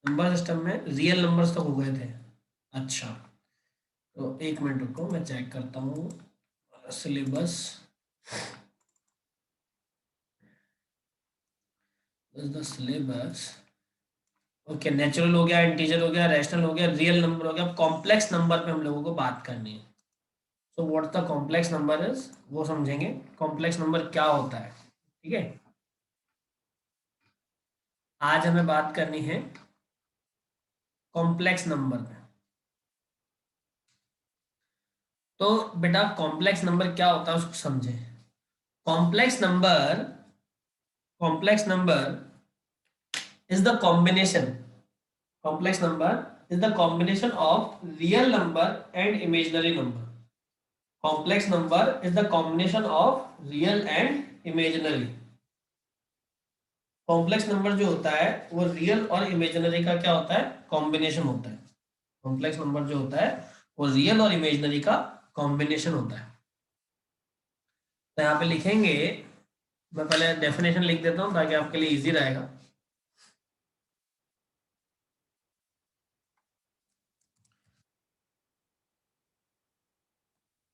Number system में real numbers तक हो गए थे। अच्छा, तो एक मिनट रुको, मैं चेक करता हूँ syllabus. The syllabus. Okay, natural हो गया, इंटीजर हो गया, रैशनल हो गया, रियल नंबर हो गया, कॉम्प्लेक्स नंबर पे हम लोगों को बात करनी है। So what the complex number is, वो समझेंगे। कॉम्प्लेक्स नंबर क्या होता है, ठीक है। आज हमें बात करनी है कॉम्प्लेक्स नंबर पे। तो बेटा कॉम्प्लेक्स नंबर क्या होता है उसको समझें। Complex number, complex number is the combination, complex number is the combination of real number and imaginary number. Complex number is the combination of real and imaginary. Complex number जो होता है वो real और इमेजिनरी का क्या होता है, combination होता है। कॉम्प्लेक्स नंबर जो होता है वो रियल और इमेजिनरी का कॉम्बिनेशन होता है। तो यहाँ पे लिखेंगे, मैं पहले डेफिनेशन लिख देता हूँ ताकि आपके लिए इजी रहेगा।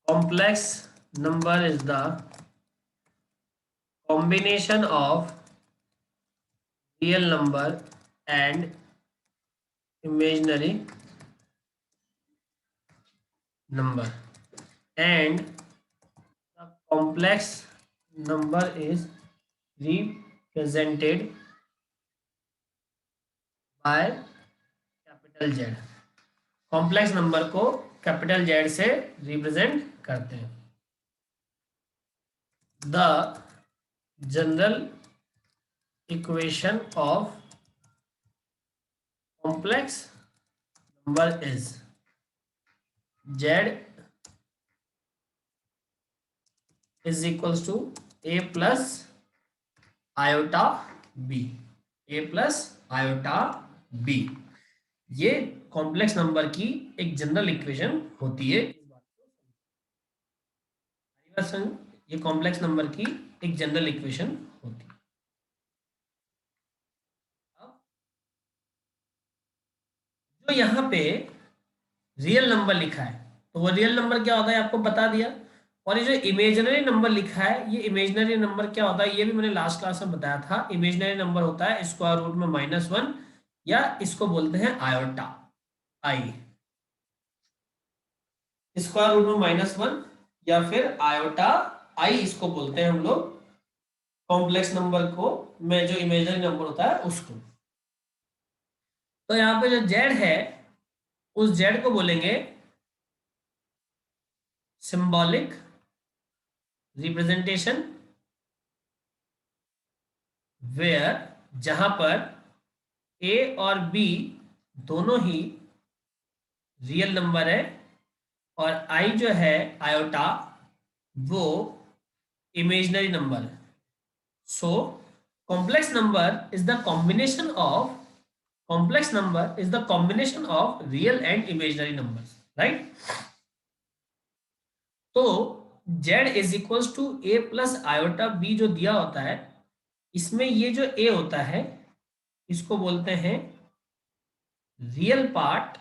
Complex number is the combination of real number and imaginary number, and the complex number is represented by capital Z. Complex number को कैपिटल जेड से रिप्रेजेंट करते हैं। The general equation of complex number is Z is equals to A plus iota B, A plus iota B. ये complex number की एक general equation होती है। ये कॉम्प्लेक्स नंबर की एक जनरल इक्वेशन होती है। अब जो यहाँ पे रियल नंबर लिखा है, तो वो रियल नंबर क्या होता है आपको बता दिया। और ये जो इमेजिनरी नंबर लिखा है, ये इमेजिनरी नंबर क्या होता है ये भी मैंने लास्ट क्लास में बताया था। इमेजिनरी नंबर होता है स्क्वायर रूट में -1, या इसको बोलते हैं आयोटा आई। स्क्वायर रूट में -1 या फिर आयोटा आई, इसको बोलते हैं हम लोग कॉम्प्लेक्स नंबर को, में जो इमेजिनरी नंबर होता है उसको। तो यहाँ पे जो जेड है उस जेड को बोलेंगे सिंबॉलिक रिप्रेजेंटेशन, वेयर, जहां पर ए और बी दोनों ही रियल नंबर है और आई जो है आयोटा वो इमेजिनरी नंबर है। So complex number is the combination of, complex number is the combination of real and imaginary numbers, right. तो z is equals to A plus iota B जो दिया होता है, इसमें ये जो a होता है इसको बोलते हैं रियल पार्ट,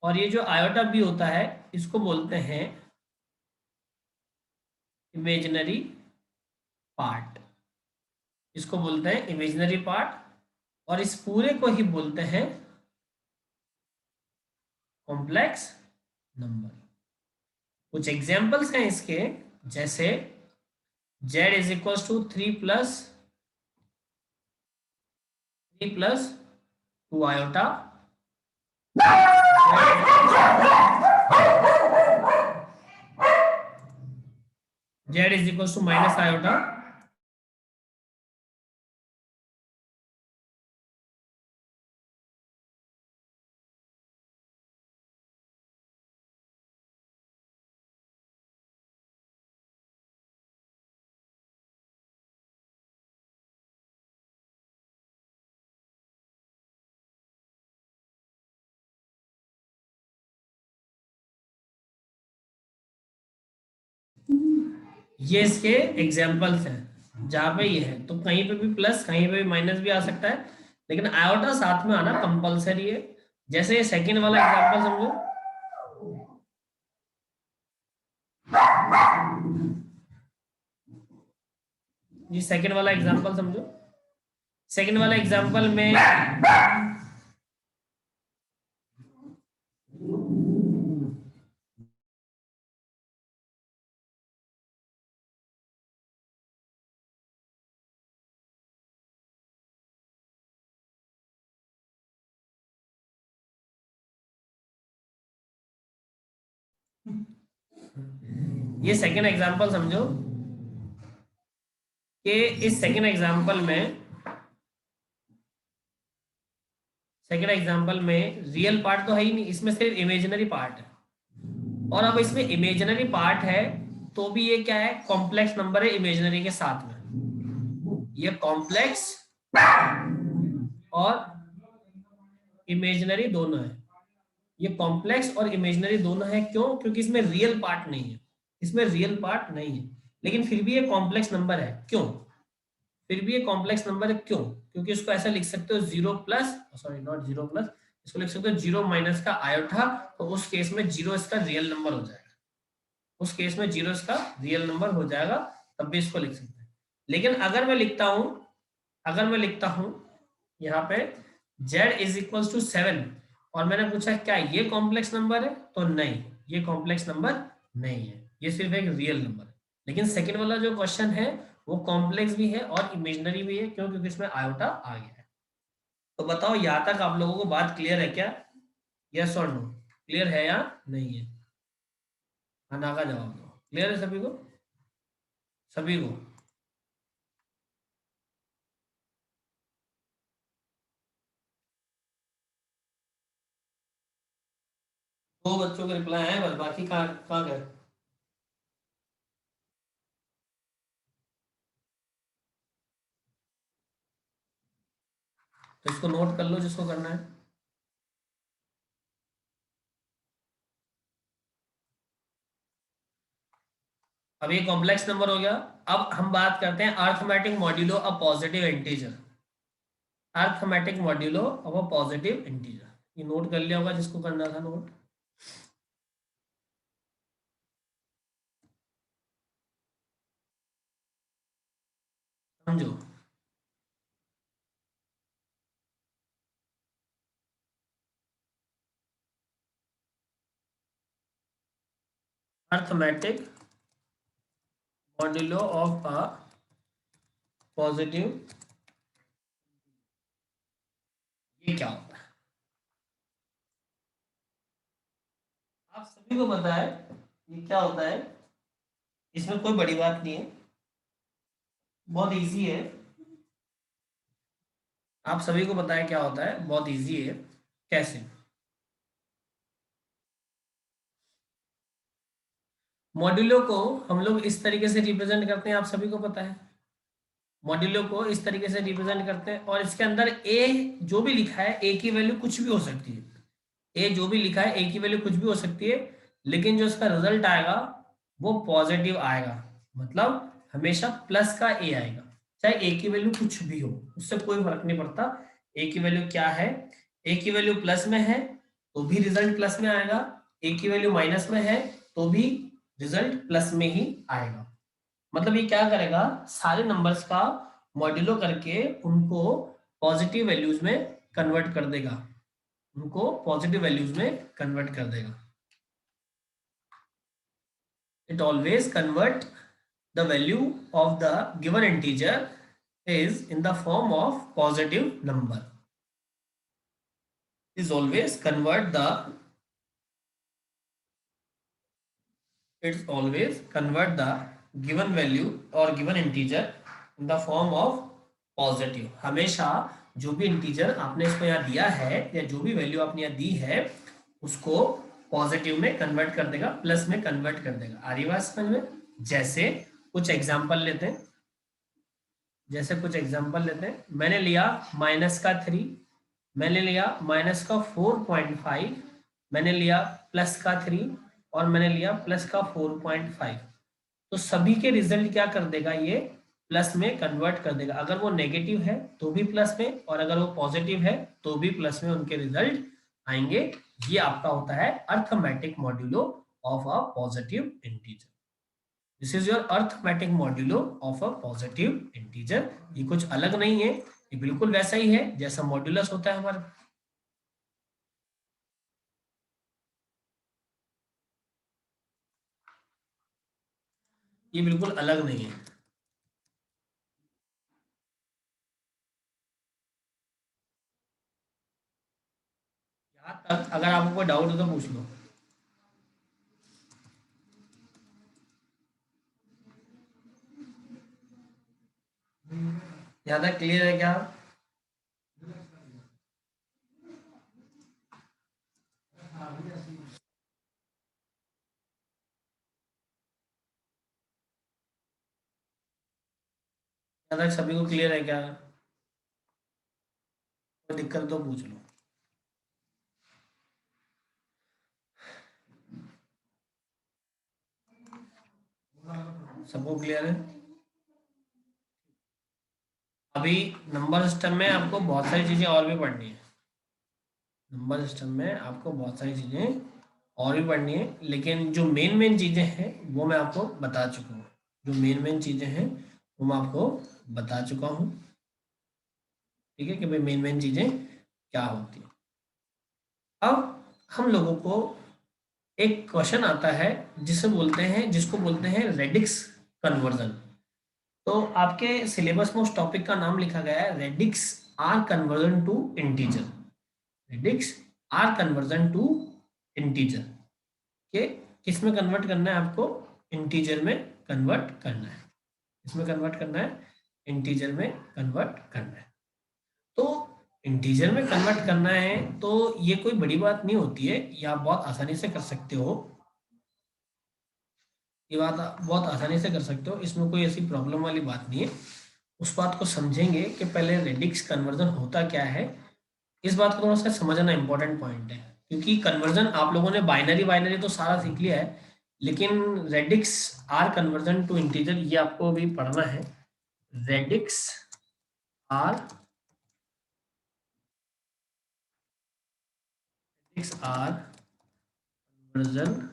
और ये जो आयोटा बी होता है इसको बोलते हैं इमेजिनरी पार्ट। इसको बोलते हैं इमेजिनरी पार्ट, और इस पूरे को ही बोलते हैं कॉम्प्लेक्स नंबर। कुछ एग्जांपल्स हैं इसके, जैसे z is equals to 3 plus 2 iota, z is equals to minus iota, ये इसके एग्जाम्पल्स हैं जहाँ पे ये है। तो कहीं पे भी प्लस कहीं पे भी माइनस भी आ सकता है, लेकिन आयोटा साथ में आना कंपलसरी है। जैसे सेकंड वाला एग्जांपल समझो, ये सेकंड वाला एग्जांपल समझो। सेकंड वाला एग्जांपल में ये सेकंड एग्जांपल समझो कि इस सेकंड एग्जांपल में रियल पार्ट तो है ही नहीं, इसमें सिर्फ इमेजिनरी पार्ट है। और अब इसमें इमेजिनरी पार्ट है तो भी ये क्या है, कॉम्प्लेक्स नंबर है इमेजिनरी के साथ में। ये कॉम्प्लेक्स और इमेजिनरी दोनों है। ये कॉम्प्लेक्स और इमेजिनरी दोनों है, क्यों? क्योंकि इसमें रियल पार्ट नहीं है, इसमें रियल पार्ट नहीं है, लेकिन फिर भी ये कॉम्प्लेक्स नंबर है। क्यों फिर भी ये कॉम्प्लेक्स नंबर है? क्यों? क्योंकि इसको ऐसा लिख सकते हो zero plus, sorry not zero plus, इसको लिख सकते हो जीरो माइनस का आयोटा, तो उस केस में जीरो इसका रियल नंबर हो जाएगा। उस केस में जीरो इसका रियल नंबर हो जाएगा, तब भी इसको लिख सकते हैं। लेकिन अगर मैं लिखता हूं यहाँ पे z इज इक्वल टू 7 और मैंने पूछा क्या ये कॉम्प्लेक्स नंबर है, तो नहीं, ये कॉम्प्लेक्स नंबर नहीं है, ये सिर्फ एक रियल नंबर है। लेकिन सेकंड वाला जो क्वेश्चन है वो कॉम्प्लेक्स भी है और इमेजिनरी भी है। क्यों? क्योंकि इसमें आयोटा आ गया है। तो बताओ यहाँ तक आप लोगों को बात क्लियर है क्या? यस और नो? क्लियर है या नहीं है? हाँ ना का जवाब दो। क्लियर है सभी को? सभी को? दो बच्चों के रिप्लाई आए बस, बाकी कहाँ कहाँ गए? तो इसको नोट कर लो जिसको करना है। अब ये कॉम्प्लेक्स नंबर हो गया। अब हम बात करते हैं arithmetic modulo a positive integer. Arithmetic modulo of a positive integer, ये नोट कर लिया होगा जिसको करना था नोट। समझो। Arithmetic modulo of a positive, ये क्या होता है? आप सभी को पता है ये क्या होता है। इसमें कोई बड़ी बात नहीं है, बहुत इजी है। आप सभी को पता है क्या होता है, बहुत इजी है। कैसे? मॉड्यूलो को हम लोग इस तरीके से रिप्रेजेंट करते हैं, आप सभी को पता है। मॉड्यूलो को इस तरीके से रिप्रेजेंट करते हैं और इसके अंदर ए जो भी लिखा है, ए की वैल्यू कुछ भी हो सकती है। ए जो भी लिखा है, ए की वैल्यू कुछ भी हो सकती है, लेकिन जो इसका रिजल्ट आएगा वो पॉजिटिव आएगा। मतलब हमेशा प्लस का ए आएगा, चाहे ए की वैल्यू कुछ भी हो, उससे कोई फर्क नहीं पड़ता। ए की वैल्यू क्या है? ए की वैल्यू प्लस में है तो भी रिजल्ट प्लस में आएगा, ए की वैल्यू माइनस में है तो भी रिजल्ट प्लस में ही आएगा। मतलब ये क्या करेगा, सारे नंबर्स का मॉड्यूलो करके उनको पॉजिटिव वैल्यूज में कन्वर्ट कर देगा, उनको पॉजिटिव वैल्यूज में कन्वर्ट कर देगा। It always convert the value of the given integer is in the form of positive number, is always convert the, it's always convert the given value or given integer in the form of positive। हमेशा जो भी integer आपने इसको यहाँ दिया है या जो भी वैल्यू आपने यहाँ दी है उसको पॉजिटिव में कन्वर्ट कर देगा, प्लस में कन्वर्ट कर देगा। आ रही बात समझ में? जैसे कुछ एग्जांपल लेते हैं, मैंने लिया माइनस का 3, मैंने लिया माइनस का 4.5, मैंने लिया प्लस का 3 और मैंने लिया प्लस का 4.5। तो सभी के रिजल्ट क्या कर देगा ये? प्लस में कन्वर्ट कर देगा। अगर वो नेगेटिव है तो भी प्लस में, और अगर वो पॉजिटिव है तो भी प्लस में उनके रिजल्ट आएंगे। ये आपका होता है arithmetic modulo of a positive integer. This is your arithmetic modulo of a positive integer. ये कुछ अलग नहीं है, ये बिल्कुल वैसा ही है जैसा मॉड्यूलस होता है हमारा। ये बिल्कुल अलग नहीं है। यहाँ तक अगर आपको कोई डाउट हो तो पूछ लो। यहाँ तक क्लियर है क्या? यहाँ तक सभी को क्लियर है क्या? कोई दिक्कत तो पूछ लो। सबको क्लियर है? अभी नंबर सिस्टम में आपको बहुत सारी चीजें और भी पढ़नी है। नंबर सिस्टम में आपको बहुत सारी चीजें और भी पढ़नी है, लेकिन जो मेन मेन चीजें हैं वो मैं आपको बता चुका हूँ। जो मेन मेन चीजें हैं वो मैं आपको बता चुका हूँ। ठीक है कि भाई मेन मेन चीजें क्या होती हैं। अब हम लोगों को एक क्वेश्चन आता है जिसको बोलते हैं रेडिक्स कन्वर्जन। तो आपके सिलेबस में उस टॉपिक का नाम लिखा गया है radix R conversion to integer. Radix R conversion to integer के किस में कन्वर्ट करना है आपको? इंटीजर में कन्वर्ट करना है। इसमें कन्वर्ट करना है, इंटीजर में कन्वर्ट करना है। तो इंटीजर में कन्वर्ट करना है तो ये कोई बड़ी बात नहीं होती है, ये आप बहुत आसानी से कर सकते हो। ये बात आप बहुत आसानी से कर सकते हो, इसमें कोई ऐसी प्रॉब्लम वाली बात नहीं है। उस बात को समझेंगे कि पहले रेडिक्स कन्वर्जन होता क्या है। इस बात को थोड़ा सा समझना इंपॉर्टेंट पॉइंट है, क्योंकि कन्वर्जन आप लोगों ने बाइनरी बाइनरी तो सारा सीख लिया है, लेकिन radix R conversion to integer ये आपको भी पढ़ना है। Radix R radix R conversion,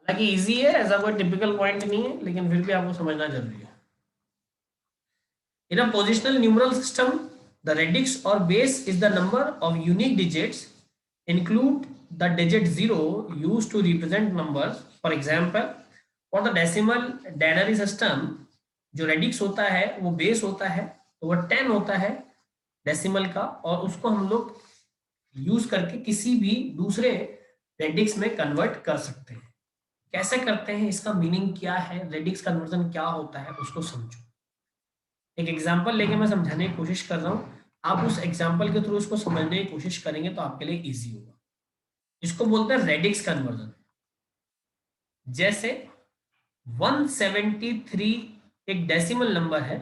हालांकि इजी है, ऐसा कोई टिपिकल पॉइंट नहीं है, लेकिन फिर भी आपको समझना जरूरी है। In a positional numeral system, the radix or base is the number of unique digits, include the digit 0 used to represent numbers. For example, for the decimal denary system, जो रेडिक्स होता है वो बेस होता है, तो वो 10 होता है डेसिमल का, और उसको हम लोग यूज करके किसी भी दूसरे रेडिक्स में कन्वर्ट कर सकते हैं। कैसे करते हैं, इसका मीनिंग क्या है, रेडिक्स कन्वर्जन क्या होता है, उसको समझो। एक एग्जाम्पल लेके मैं समझाने की कोशिश कर रहा हूँ, आप उस एग्जाम्पल के थ्रू इसको समझने की कोशिश करेंगे तो आपके लिए इजी होगा। इसको बोलते हैं रेडिक्स कन्वर्जन। जैसे 173 एक डेसिमल नंबर है,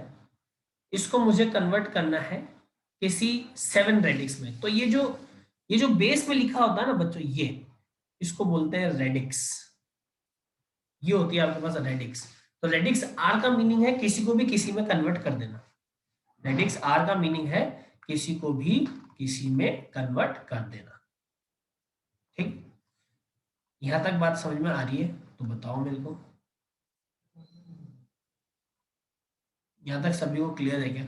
इसको मुझे कन्वर्ट करना है किसी 7 रेडिक्स में। तो ये जो बेस में लिखा होता है ना बच्चों, ये इसको बोलते हैं रेडिक्स। ये होती है आपके पास रेडिक्स। तो रेडिक्स आर का मीनिंग है किसी को भी किसी में कन्वर्ट कर देना। रेडिक्स आर का मीनिंग है किसी को भी किसी में कन्वर्ट कर देना। ठीक, यहां तक बात समझ में आ रही है तो बताओ मेरे को। यहां तक सभी को क्लियर है क्या?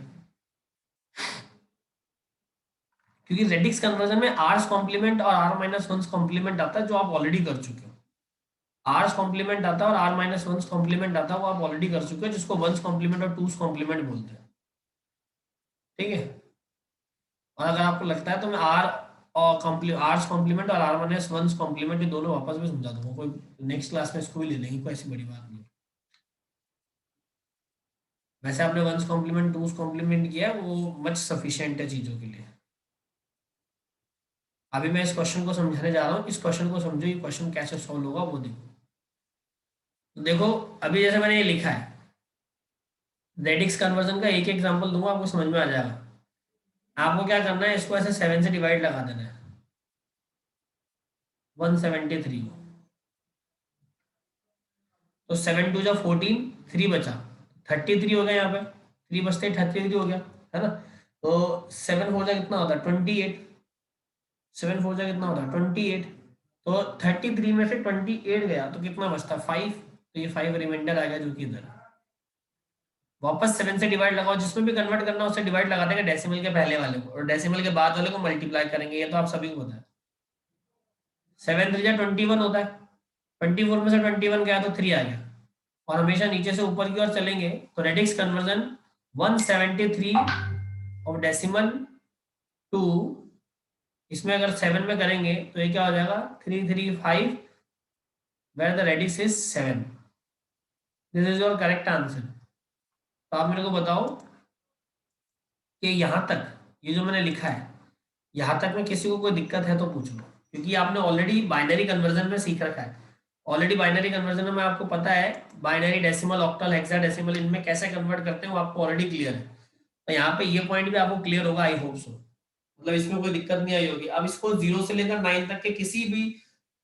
क्योंकि रेडिक्स कन्वर्जन में आर्स कॉम्प्लीमेंट और आर माइनस वन कॉम्प्लीमेंट आता है, जो आप ऑलरेडी कर चुके हो। आर्स कॉम्प्लीमेंट आता है और आर माइनस वन कॉम्प्लीमेंट आता है, वो आप ऑलरेडी कर चुके हो, जिसको वंस कॉम्प्लीमेंट और टूस कॉम्प्लीमेंट बोलते हैं। ठीक है, और अगर आपको लगता है तो मैं आर और आर्स कॉम्प्लीमेंट और आर माइनस वन कॉम्प्लीमेंट ये दोनों वापस में समझा दूंगा, कोई नेक्स्ट क्लास में इसको भी ले लेंगे, कोई ऐसी बड़ी बात नहीं। वैसे आपने वंस कॉम्प्लीमेंट टूस कॉम्प्लीमेंट किया है, वो मच सफिशिएंट है चीजों के लिए। अभी मैं इस क्वेश्चन को समझाने जा रहा हूँ, इस क्वेश्चन को समझो, ये क्वेश्चन कैसे सॉल्व होगा वो देखो। तो देखो, अभी जैसे मैंने ये लिखा है, रेडिक्स कन्वर्जन का एक एग्जांपल दूंगा, आपको समझ में आ जाएगा। आपको क्या करना है, इसको ऐसे 7 से डिवाइड लगा देना है 173 को। तो 7 2 जा 14, 3 बचा, 33 हो गया, यहाँ पे 3 बचते 33 हो गया, है ना। तो 7 4 जा कितना होता है 28, 7 4 जा कितना होता है 28। तो 33 में से 28 गया तो कितना बचता 5, तो ये 5 रिमाइंडर आ गया जो कि इधर। वापस 7 से डिवाइड लगाओ, जिसमें भी कन्वर्ट करना है उससे डिवाइड लगा देंगे डेसिमल के पहले वाले को, और डेसिमल के बाद वाले को मल्टीप्लाई करेंगे, ये तो आप सभी को पता है। 7 3 जा 21 होता है, 24 में से 21 गया तो 3 आ गया, और हमेशा नीचे से ऊपर की ओर चलेंगे तो radix conversion 173 of decimal to, इसमें अगर 7 में करेंगे तो ये क्या हो जाएगा 335, where the radix is 7। This is your correct answer. तो आप मेरे को बताओ कि यहाँ तक ये जो मैंने लिखा है, यहाँ तक में किसी को कोई दिक्कत है तो पूछ लो, क्योंकि आपने ऑलरेडी बाइनरी कन्वर्जन में सीख रखा है। ऑलरेडी बाइनरी कन्वर्जन में आपको पता है बाइनरी, डेसिमल, ऑक्टल, हेक्साडेसिमल, इनमें कैसे कन्वर्ट करते हैं वो आपको ऑलरेडी क्लियर है। तो यहाँ पे ये पॉइंट भी आपको क्लियर होगा, आई होप सो, मतलब इसमें कोई दिक्कत नहीं आई होगी। अब इसको 0 से लेकर 9 तक के किसी भी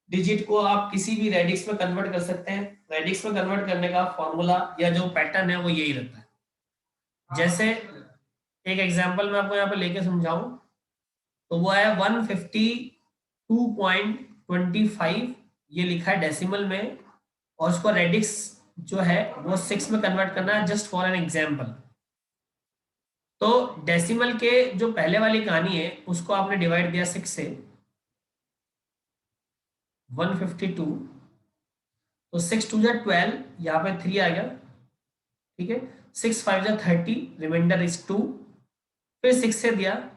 डिजिट को आप किसी भी रेडिक्स में कन्वर्ट कर सकते हैं। रेडिक्स में कन्वर्ट करने का फॉर्मूला या जो पैटर्न है वो यही रहता है। जैसे एक एग्जांपल मैं आपको यहाँ पे लेके समझाऊं तो वो है 152.25, ये लिखा है डेसिमल में, और उसको रेडिक्स जो है वो 6 में कन्वर्ट करना है, जस्ट फॉर एन एग्जांपल। तो डेसिमल के जो पहले वाली कहानी है उसको आपने डिवाइड दिया 6 से, 152, तो 6 2 जा 12, यहाँ पे 3 आ गया, ठीक है। 6 5 जा 30, रिमाइंडर इज 2, फिर 6 से दिया,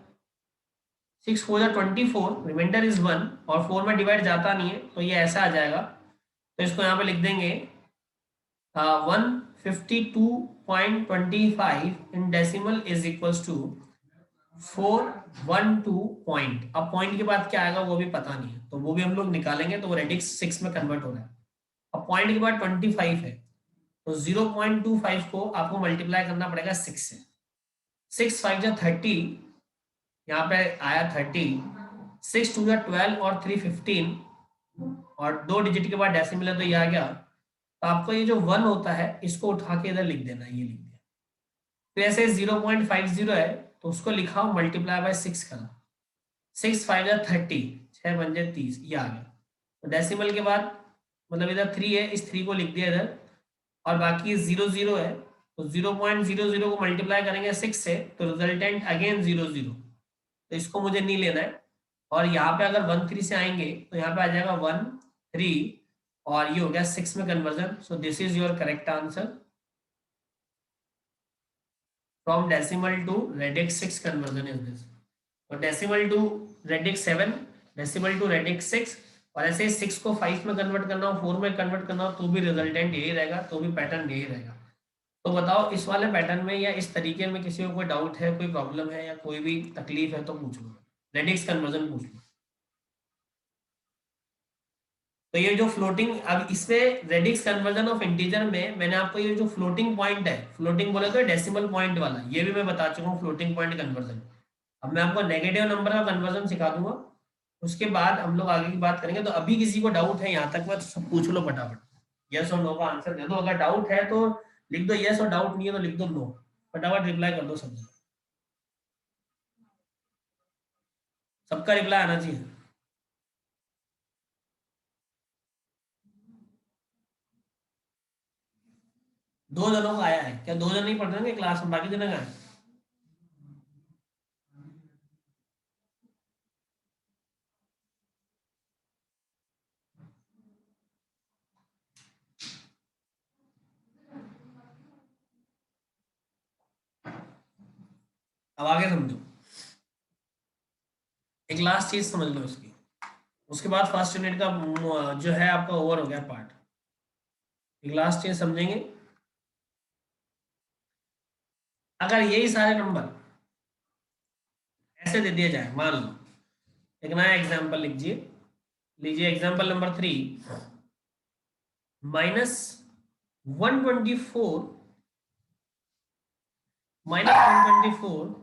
6 4 जा 24, रिमाइंडर इज 1, और 4 में डिवाइड जाता नहीं है तो ये ऐसा आ जाएगा। तो इसको यहाँ पे लिख देंगे 152.25 in decimal is equals to 412 point. अब पॉइंट के बाद क्या आएगा वो भी पता नहीं है, तो वो भी हम लोग निकालेंगे, तो वो रेडिक्स 6 में कन्वर्ट हो रहा है। अब पॉइंट के बाद 25 है, तो 0.25 को आपको मल्टीप्लाई करना पड़ेगा 6 से। 6 5 जा 30, यहाँ पे आया 30, 6 2 जा 12 और 3 15, और 2 डिजिट के बाद डेसिमल है तो ये आ गया। तो आपको ये जो 1 होता है इसको उठा के इधर लिख देना, ये लिख दिया। तो ऐसे 0.50 है तो उसको लिखा मल्टीप्लाई बाय 6 करा, 6 5 जा 30, 6 पंजे 30, ये आ गया। तो डेसिमल के बाद मतलब इधर 3 है, इस 3 को लिख दिया इधर, और बाकी 0 है, तो 0.00 को मल्टीप्लाई करेंगे 6 से तो रिजल्टेंट अगेन 0 तो इसको मुझे नहीं लेना है। और यहाँ पे अगर 1 3 से आएंगे तो यहाँ पे आ जाएगा 1 3, और ये हो गया 6 में conversion. So this is your correct answer from decimal to radix 6 conversion is this. और decimal to radix 7, decimal to radix 6, और ऐसे 6 को 5 में कन्वर्ट करना हो, 4 में कन्वर्ट करना हो, तो भी रिजल्टेंट यही रहेगा, तो भी पैटर्न यही रहेगा। तो बताओ इस वाले पैटर्न में या इस तरीके में किसी को कोई डाउट है, कोई प्रॉब्लम है या कोई भी तकलीफ है तो पूछ लो, रेडिक्स कन्वर्जन पूछ लो। तो ये जो फ्लोटिंग, अब इसमें रेडिक्स कन्वर्जन ऑफ इंटीजर में मैंने आपको ये जो फ्लोटिंग पॉइंट है, फ्लोटिंग बोले तो डेसिमल पॉइंट वाला, ये भी मैं बता चुका हूँ फ्लोटिंग पॉइंट कन्वर्जन। अब मैं आपको नेगेटिव नंबर का कन्वर्जन सिखा दूंगा, उसके बाद हम लोग आगे की बात करेंगे। तो अभी किसी को डाउट है यहाँ तक में तो सब पूछ लो फटाफट, यस और नो का आंसर दे दो। अगर डाउट है तो लिख दो यस, और डाउट नहीं है तो लिख दो नो, फटाफट रिप्लाई कर दो सब, सबका रिप्लाई आना चाहिए। दो जनों का आया है क्या? दो जन नहीं पढ़ रहे क्लास में, बाकी जन का है? अब आगे समझो, एक लास्ट चीज समझ लो इसकी, उसके बाद फर्स्ट यूनिट का जो है आपका ओवर हो गया पार्ट। एक लास्ट चीज समझेंगे, अगर यही सारे नंबर ऐसे दे दिए जाए, मान लो एक नया एग्जाम्पल लीजिए, एग्जाम्पल नंबर 3, -124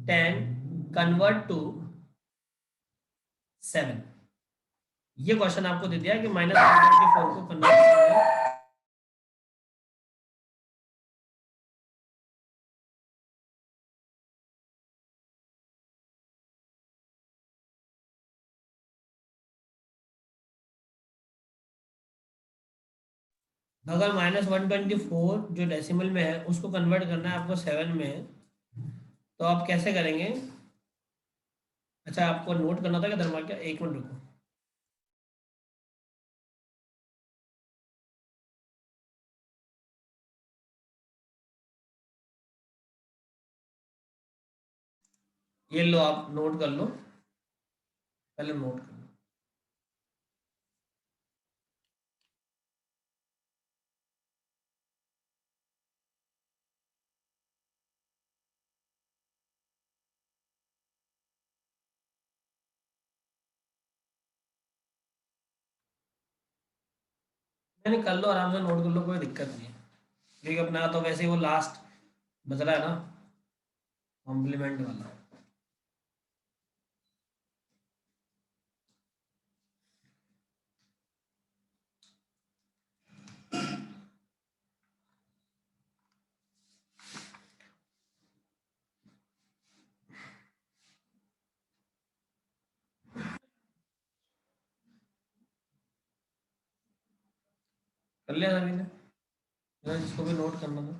10 कन्वर्ट टू 7। ये क्वेश्चन आपको दे दिया कि -124 को कन्वर्ट करना है अगर -124 जो डेसिमल में है उसको कन्वर्ट करना है आपको 7 में, तो आप कैसे करेंगे? अच्छा, आपको नोट करना था क्या धर्मा? क्या, एक मिनट रुको। ये लो, आप नोट कर लो, पहले नोट कर लो। नहीं नहीं, कर लो, आराम से नोट कर लो, कोई दिक्कत नहीं है। क्योंकि अपना तो वैसे ही वो लास्ट बच रहा है ना, कॉम्प्लीमेंट वाला। कर लिया सभी ने? जिसको भी नोट करना था।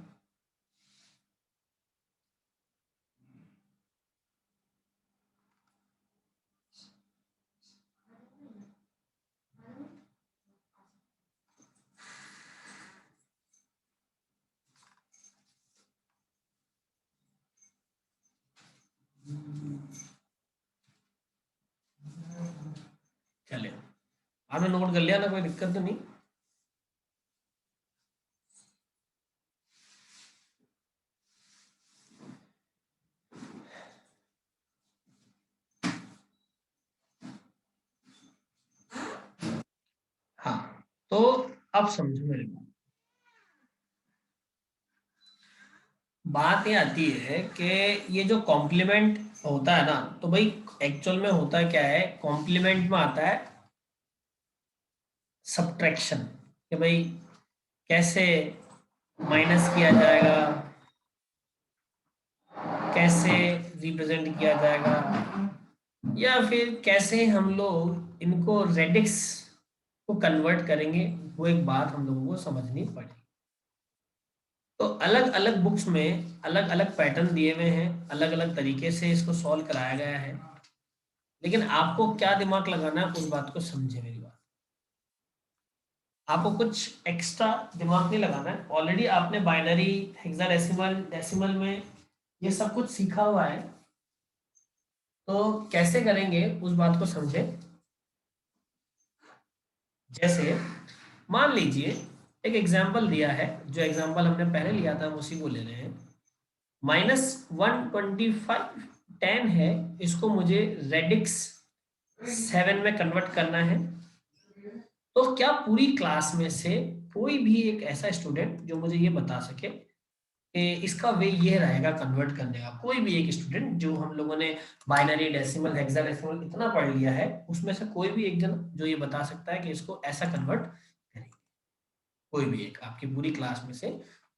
चलिए, आपने नोट कर लिया ना, कोई दिक्कत तो नहीं? हाँ, तो अब समझो मेरे को। बात ये आती है कि ये जो कॉम्प्लीमेंट होता है ना, तो भाई एक्चुअल में होता क्या है, कॉम्प्लीमेंट में आता है सब्ट्रैक्शन। कि भाई कैसे माइनस किया जाएगा, कैसे रिप्रेजेंट किया जाएगा, या फिर कैसे हम लोग इनको रेडिक्स को कन्वर्ट करेंगे, वो एक बात हम लोगों को समझनी पड़ेगी। तो अलग अलग बुक्स में अलग अलग पैटर्न दिए हुए हैं, अलग अलग तरीके से इसको सॉल्व कराया गया है। लेकिन आपको क्या दिमाग लगाना है, उस बात को समझे मेरी बात। आपको कुछ एक्स्ट्रा दिमाग नहीं लगाना है, ऑलरेडी आपने बाइनरी, हेक्साडेसिमल, डेसिमल में ये सब कुछ सीखा हुआ है। तो कैसे करेंगे उस बात को समझे। जैसे मान लीजिए, एक एग्जाम्पल दिया है, जो एग्जाम्पल हमने पहले लिया था हम उसी को ले रहे हैं। -125 10 है, इसको मुझे रेडिक्स 7 में कन्वर्ट करना है। तो क्या पूरी क्लास में से कोई भी एक ऐसा स्टूडेंट जो मुझे ये बता सके कि इसका वे ये रहेगा कन्वर्ट करने का? कोई भी एक स्टूडेंट, जो हम लोगों ने बाइनरी, डेसिमल, हेक्साडेसिमल इतना पढ़ लिया है, उसमें से कोई भी एक जन जो ये बता सकता है कि इसको ऐसा कन्वर्ट करेंगे। कोई भी एक आपकी पूरी क्लास में से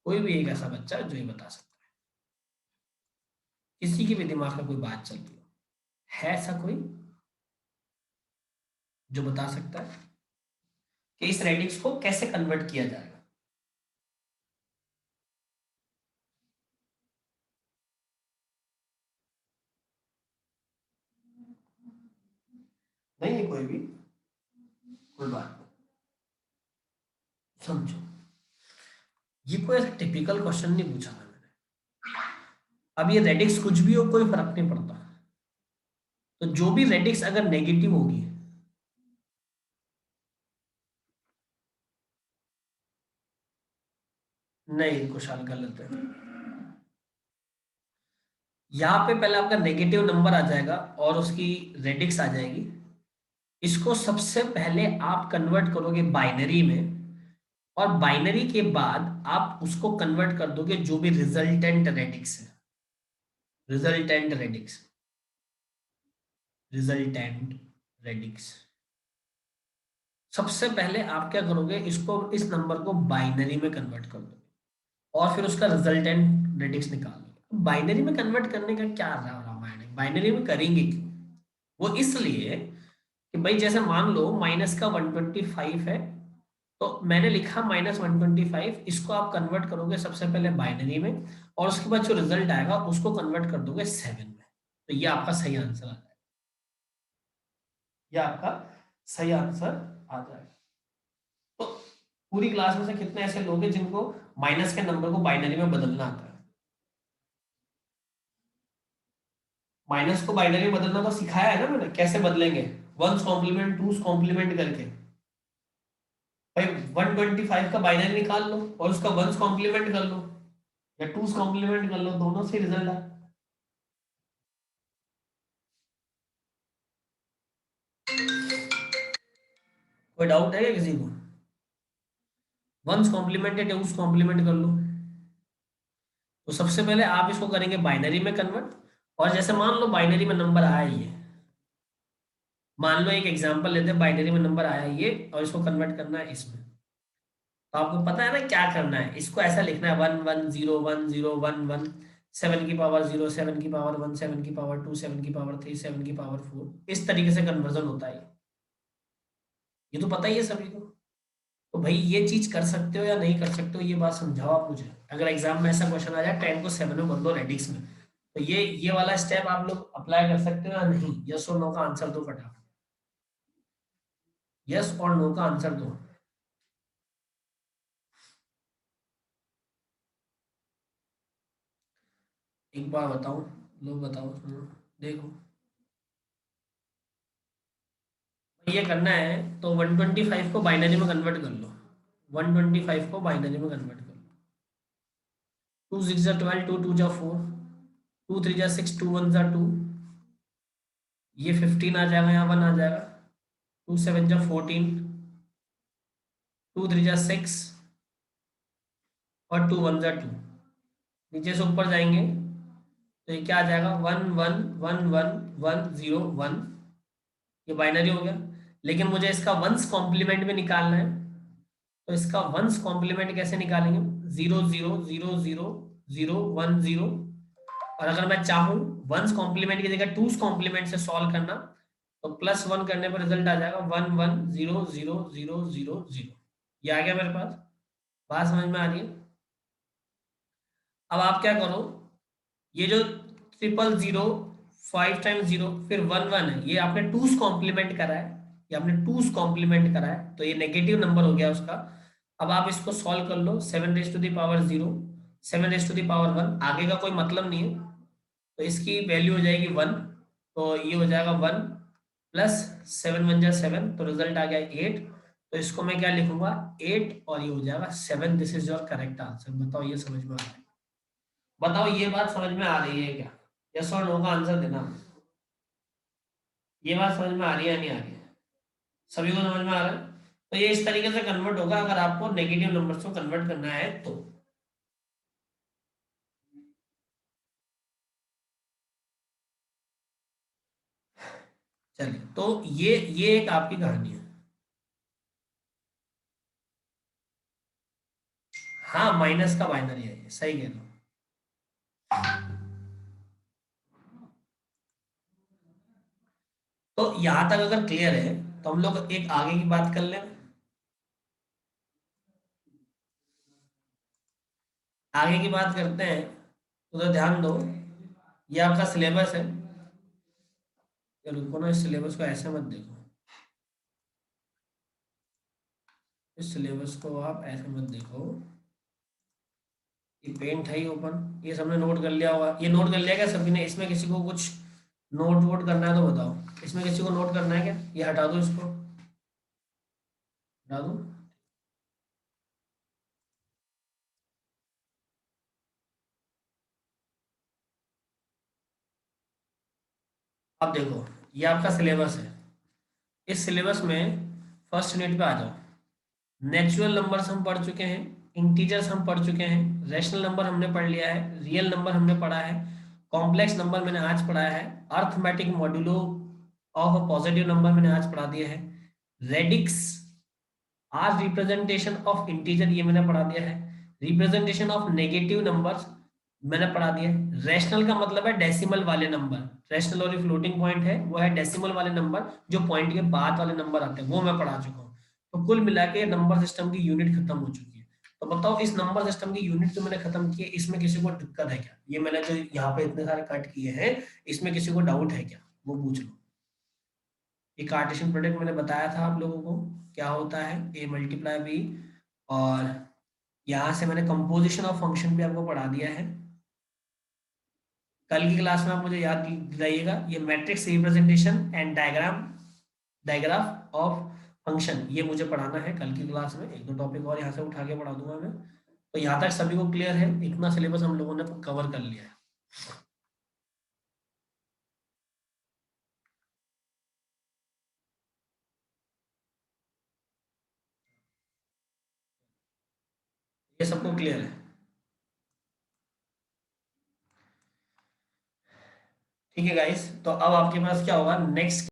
कोई भी एक ऐसा बच्चा जो ये बता सकता है, किसी के भी दिमाग में कोई बात चल रही है ऐसा कोई जो बता सकता है कि इस रेडिक्स को कैसे कन्वर्ट किया जाएगा? नहीं है कोई भी? कोई बात नहीं, समझो। ये कोई ऐसा टिपिकल क्वेश्चन नहीं पूछा था मैंने। अब ये रेडिक्स कुछ भी हो, कोई फर्क नहीं पड़ता। तो जो भी रेडिक्स अगर नेगेटिव होगी, नहीं कुशाल गलत है। यहाँ पे पहले आपका नेगेटिव नंबर आ जाएगा और उसकी रेडिक्स आ जाएगी। इसको सबसे पहले आप कन्वर्ट करोगे बाइनरी में, और बाइनरी के बाद आप उसको कन्वर्ट कर दोगे जो भी रिजल्टेंट रेडिक्स है। Resultant radix, resultant radix. सबसे पहले आप क्या करोगे, इसको, इस नंबर को बाइनरी में कन्वर्ट कर दो और फिर उसका रिजल्टेंट रेडिक्स निकाल लो। बाइनरी में कन्वर्ट करने का क्या रामायण है, बाइनरी में करेंगे क्यों? वो इसलिए कि भाई जैसे मान लो माइनस का 125 है, तो मैंने लिखा -125, इसको आप कन्वर्ट करोगे सबसे पहले बाइनरी में, और उसके बाद जो रिजल्ट आएगा उसको कन्वर्ट कर दोगे 7 में। तो ये आपका सही आंसर आ जाएगा, ये आपका सही आंसर आ जाएगा। तो पूरी क्लास में से कितने ऐसे लोग हैं जिनको माइनस के नंबर को बाइनरी में बदलना आता है? माइनस को बाइनरी में बदलना तो सिखाया है ना मैंने, कैसे बदलेंगे, वंस कॉम्प्लीमेंट टूस कॉम्प्लीमेंट करके। भाई 125 का बाइनरी निकाल लो और उसका वंस कॉम्प्लीमेंट कर लो या टूस कॉम्प्लीमेंट कर लो, दोनों से रिजल्ट आए। कोई डाउट है क्या किसी को? वंस कॉम्प्लीमेंट या टूस कॉम्प्लीमेंट कर लो। तो सबसे पहले आप इसको करेंगे बाइनरी में कन्वर्ट, और जैसे मान लो बाइनरी में नंबर आया ये, मान लो एक एग्जांपल लेते हैं, बाइनरी में नंबर आया ये और इसको कन्वर्ट करना है इसमें। तो आपको पता है ना क्या करना है, इसको ऐसा लिखना है 1 1 0 1 0 1 1, 7 की पावर 0, 7 की पावर 1, 7 की पावर 2, 7 की पावर 3, 7 की पावर 4, इस तरीके से कन्वर्जन होता है। ये तो पता ही है सभी को। तो भाई ये चीज कर सकते हो या नहीं कर सकते हो, ये बात समझाओ आप मुझे। अगर एग्जाम में ऐसा क्वेश्चन आ जाए 10 को 7 में बदलो रेडिक्स में, तो ये वाला स्टेप आप लोग अप्लाई कर सकते हो या नहीं? यस और नो का आंसर दो फटाफट, यस और नो का आंसर दो। एक बार बताओ, लोग बताओ, सुनो, देखो। ये करना है तो 125 को बाइनरी में कन्वर्ट कर लो, 125 को बाइनरी में कन्वर्ट कर लो। 2 6 जा 12, 2 2 जा 4, 2 3 जा 6, 2 1 जा 2, ये 15 आ जाएगा, यहाँ 1 आ जाएगा। 2 7 जा 14, 2 3 जा 6 और 2 1 जा 2। नीचे से ऊपर जाएंगे तो ये क्या आ जाएगा, 1 1 1 1 1 0 1। ये बाइनरी हो गया, लेकिन मुझे इसका वंस कॉम्प्लीमेंट में निकालना है। तो इसका वंस कॉम्प्लीमेंट कैसे निकालेंगे, 0 0 0 0 0 1 0। और अगर मैं चाहूँ वंस कॉम्प्लीमेंट की जगह टूस कॉम्प्लीमेंट से सॉल्व करना, तो +1 करने पर रिजल्ट आ जाएगा 1 1 0 0 0 0 0। ये आ गया मेरे पास, बात समझ में आ रही है? अब आप क्या करो, ये जो 0 0 0 5 टाइम्स 0 फिर 1 1 है, ये आपने टूस कॉम्प्लीमेंट करा है, ये आपने टूस कॉम्प्लीमेंट करा है, तो ये नेगेटिव नंबर हो गया उसका। अब आप इसको सॉल्व कर लो, 7 raise to the power 0, 7 raise to the power 1, आगे का कोई मतलब नहीं है, तो इसकी वैल्यू हो जाएगी 1। तो ये हो जाएगा 1 प्लस 7 1 जा 7, तो रिजल्ट आ गया 8। तो इसको मैं क्या लिखूंगा, 8, और ये हो जाएगा 7। This is your correct answer. बताओ ये समझ में आ रहा है? बताओ ये बात समझ में आ रही है क्या? यस और नो का आंसर देना। ये बात समझ में आ रही है या नहीं आ रही है? सभी को समझ में आ रहा है? तो ये इस तरीके से कन्वर्ट होगा अगर आपको नेगेटिव नंबर्स को कन्वर्ट करना है तो। चलिए, तो ये एक आपकी कहानी है। हाँ, माइनस का बाइनरी है, ये सही कह रहे हो। तो यहां तक अगर क्लियर है तो हम लोग एक आगे की बात कर लें। आगे की बात करते हैं, तो ध्यान दो, ये आपका सिलेबस है। ये रुको ना, इस सिलेबस को ऐसे मत देखो, इस सिलेबस को आप ऐसे मत देखो। ये पेंट है ही ओपन, ये सबने नोट कर लिया होगा, ये नोट कर लिया क्या सभी ने? इसमें किसी को कुछ नोट वोट करना है तो बताओ, इसमें किसी को नोट करना है क्या? ये हटा दो, इसको हटा दो। अब देखो, ये आपका सिलेबस है। इस सिलेबस में फर्स्ट यूनिट पे आ जाओ। नेचुरल नंबर्स हम पढ़ चुके हैं, इंटीजर्स हम पढ़ चुके हैं, रैशनल नंबर हमने पढ़ लिया है, रियल नंबर हमने पढ़ा है, कॉम्प्लेक्स नंबर मैंने आज पढ़ा है, arithmetic modulo of a positive number मैंने आज पढ़ा दिया है, रेडिक्स आज रिप्रेजेंटेशन ऑफ इंटीजर ये मैंने पढ़ा दिया है, रिप्रेजेंटेशन ऑफ नेगेटिव नंबर्स मैंने पढ़ा दिया है। रैशनल का मतलब है डेसिमल वाले नंबर, रैशनल और फ्लोटिंग पॉइंट है वो है डेसिमल वाले नंबर, जो पॉइंट के बाद वाले नंबर आते हैं वो मैं पढ़ा चुका हूँ। तो कुल मिला के नंबर सिस्टम की यूनिट खत्म हो चुकी है। तो बताओ इस नंबर सिस्टम की यूनिट जो मैंने खत्म की है, इसमें किसी को दिक्कत है क्या? ये मैंने जो यहाँ पे इतने सारे कट किए हैं, इसमें किसी को डाउट है क्या, वो पूछ लो। ये कार्टेशियन प्रोडक्ट मैंने बताया था आप लोगों को क्या होता है, ए मल्टीप्लाई बी। और यहाँ से मैंने कंपोजिशन ऑफ फंक्शन भी आपको पढ़ा दिया है। कल की क्लास में आप मुझे याद दिलाइएगा, ये matrix representation and diagram digraph of function, ये मुझे पढ़ाना है कल की क्लास में। एक दो टॉपिक और यहाँ से उठा के पढ़ा दूंगा मैं। तो यहाँ तक सभी को क्लियर है? इतना सिलेबस हम लोगों ने कवर कर लिया है। ये सबको क्लियर है? ठीक है गाइस, तो अब आपके पास क्या होगा नेक्स्ट